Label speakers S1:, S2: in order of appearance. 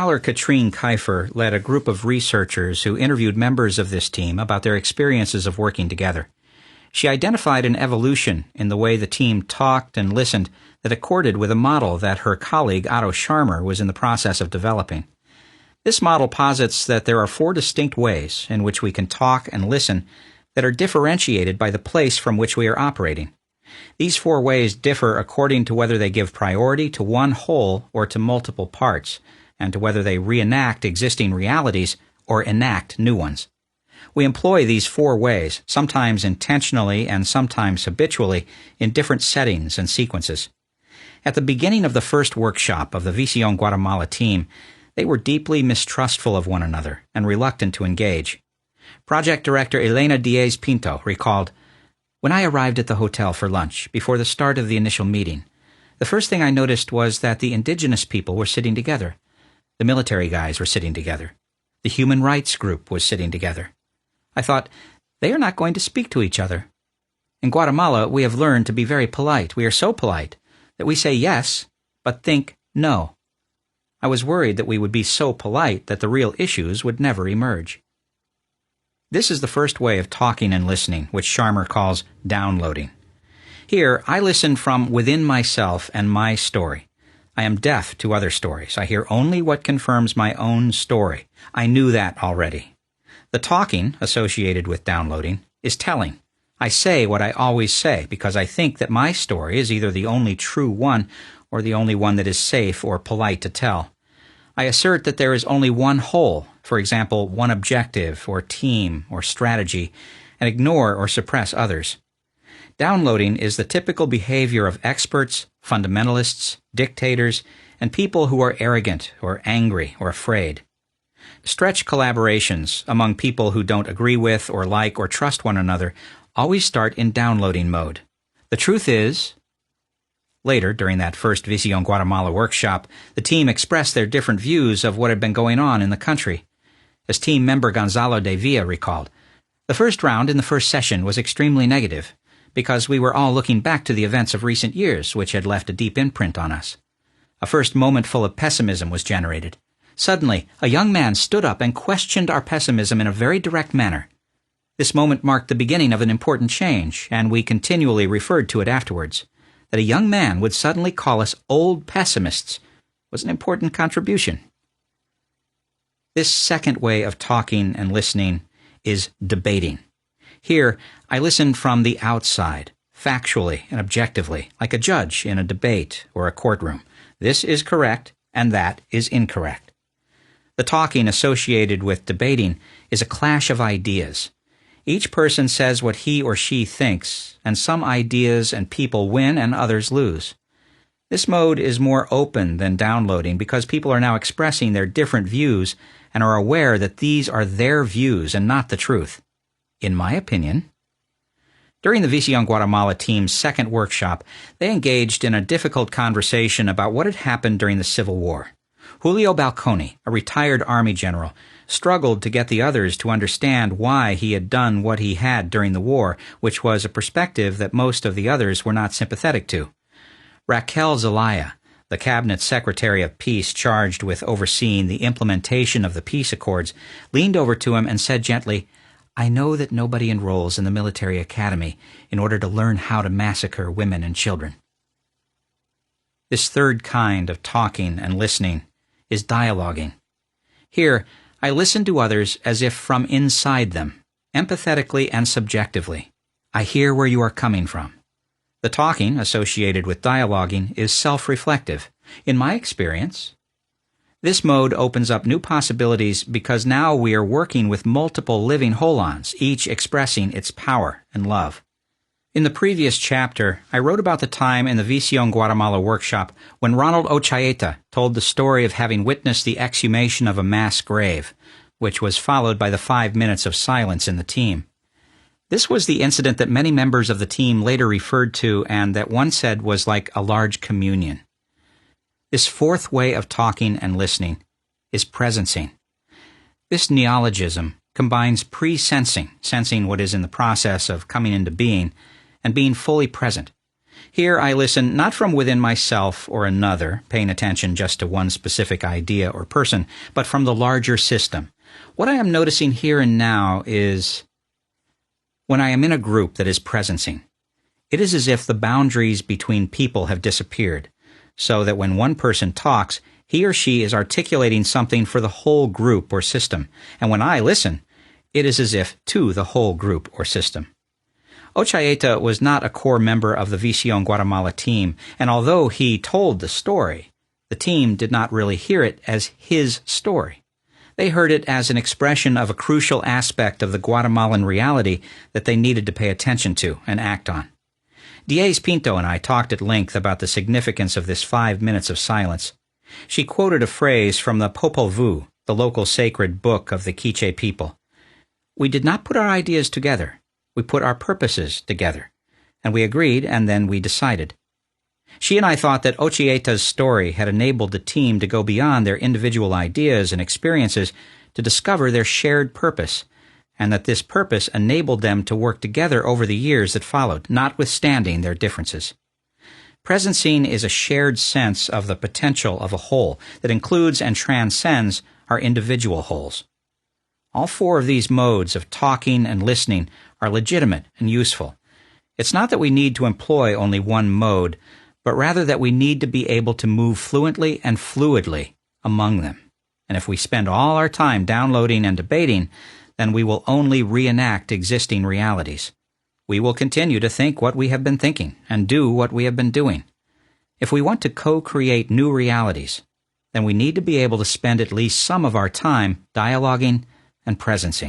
S1: Scholar Katrine Kiefer led a group of researchers who interviewed members of this team about their experiences of working together. She identified an evolution in the way the team talked and listened that accorded with a model that her colleague Otto Scharmer was in the process of developing. This model posits that there are 4 distinct ways in which we can talk and listen that are differentiated by the place from which we are operating. These 4 ways differ according to whether they give priority to one whole or to multiple parts, and to whether they reenact existing realities or enact new ones. We employ these 4 ways, sometimes intentionally and sometimes habitually, in different settings and sequences. At the beginning of the first workshop of the Visión Guatemala team, they were deeply mistrustful of one another and reluctant to engage. Project Director Elena Diaz-Pinto recalled, "When I arrived at the hotel for lunch, before the start of the initial meeting, the first thing I noticed was that the indigenous people were sitting together. The military guys were sitting together. The human rights group was sitting together. I thought, they are not going to speak to each other. In Guatemala, we have learned to be very polite. We are so polite that we say yes, but think no. I was worried that we would be so polite that the real issues would never emerge." This is the first way of talking and listening, which Scharmer calls downloading. Here, I listen from within myself and my story. I am deaf to other stories. I hear only what confirms my own story. I knew that already. The talking, associated with downloading, is telling. I say what I always say because I think that my story is either the only true one or the only one that is safe or polite to tell. I assert that there is only one whole, for example, one objective or team or strategy, and ignore or suppress others. Downloading is the typical behavior of experts, fundamentalists, dictators, and people who are arrogant or angry or afraid. Stretch collaborations among people who don't agree with or like or trust one another always start in downloading mode. The truth is, later, during that first Visión Guatemala workshop, the team expressed their different views of what had been going on in the country. As team member Gonzalo de Villa recalled, "The first round in the first session was extremely negative, because we were all looking back to the events of recent years which had left a deep imprint on us. A first moment full of pessimism was generated. Suddenly, a young man stood up and questioned our pessimism in a very direct manner. This moment marked the beginning of an important change, and we continually referred to it afterwards. That a young man would suddenly call us old pessimists was an important contribution." This second way of talking and listening is debating. Here, I listen from the outside, factually and objectively, like a judge in a debate or a courtroom. This is correct, and that is incorrect. The talking associated with debating is a clash of ideas. Each person says what he or she thinks, and some ideas and people win and others lose. This mode is more open than downloading because people are now expressing their different views and are aware that these are their views and not the truth. In my opinion. During the Visión Guatemala team's second workshop, they engaged in a difficult conversation about what had happened during the Civil War. Julio Balconi, a retired Army general, struggled to get the others to understand why he had done what he had during the war, which was a perspective that most of the others were not sympathetic to. Raquel Zelaya, the Cabinet Secretary of Peace charged with overseeing the implementation of the peace accords, leaned over to him and said gently, "I know that nobody enrolls in the military academy in order to learn how to massacre women and children." This third kind of talking and listening is dialoguing. Here, I listen to others as if from inside them, empathetically and subjectively. I hear where you are coming from. The talking associated with dialoguing is self-reflective. In my experience, this mode opens up new possibilities because now we are working with multiple living holons, each expressing its power and love. In the previous chapter, I wrote about the time in the Visión Guatemala workshop when Ronald Ochaeta told the story of having witnessed the exhumation of a mass grave, which was followed by the 5 minutes of silence in the team. This was the incident that many members of the team later referred to and that one said was like a large communion. This fourth way of talking and listening is presencing. This neologism combines pre-sensing, sensing what is in the process of coming into being, and being fully present. Here I listen not from within myself or another, paying attention just to one specific idea or person, but from the larger system. What I am noticing here and now is when I am in a group that is presencing, it is as if the boundaries between people have disappeared, so that when one person talks, he or she is articulating something for the whole group or system, and when I listen, it is as if to the whole group or system. Ochaeta was not a core member of the Visión Guatemala team, and although he told the story, the team did not really hear it as his story. They heard it as an expression of a crucial aspect of the Guatemalan reality that they needed to pay attention to and act on. Diaz Pinto and I talked at length about the significance of this 5 minutes of silence. She quoted a phrase from the Popol Vuh, the local sacred book of the Quiche people. We did not put our ideas together. We put our purposes together. And we agreed, and then we decided. She and I thought that Ochaeta's story had enabled the team to go beyond their individual ideas and experiences to discover their shared purpose, and that this purpose enabled them to work together over the years that followed, notwithstanding their differences. Presencing is a shared sense of the potential of a whole that includes and transcends our individual wholes. All 4 of these modes of talking and listening are legitimate and useful. It's not that we need to employ only one mode, but rather that we need to be able to move fluently and fluidly among them. And if we spend all our time downloading and debating, then we will only reenact existing realities. We will continue to think what we have been thinking and do what we have been doing. If we want to co-create new realities, then we need to be able to spend at least some of our time dialoguing and presencing.